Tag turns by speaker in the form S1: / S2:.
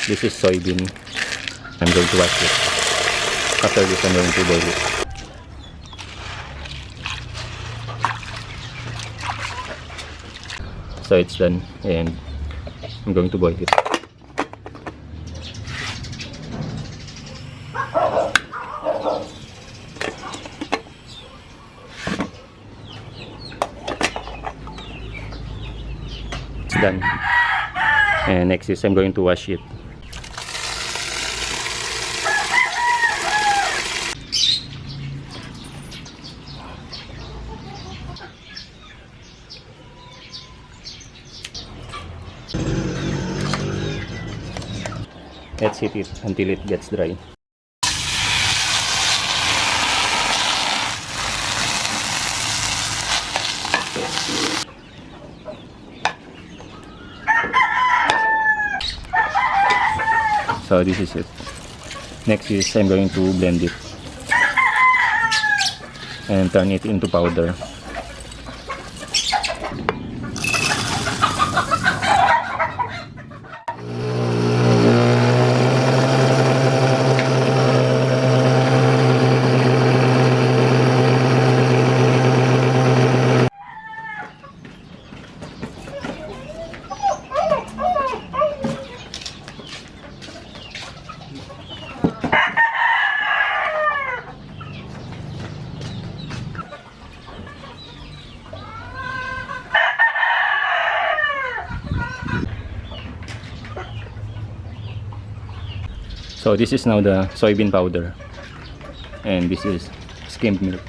S1: This is soybean. I'm going to wash it. After this, I'm going to boil it. So it's done, and I'm going to boil it. It's done. And next is I'm going to wash it. Let's heat it until it gets dry. So this is it. Next is I'm going to blend it and turn it into powder. So this is now the soybean powder, and this is skimmed milk.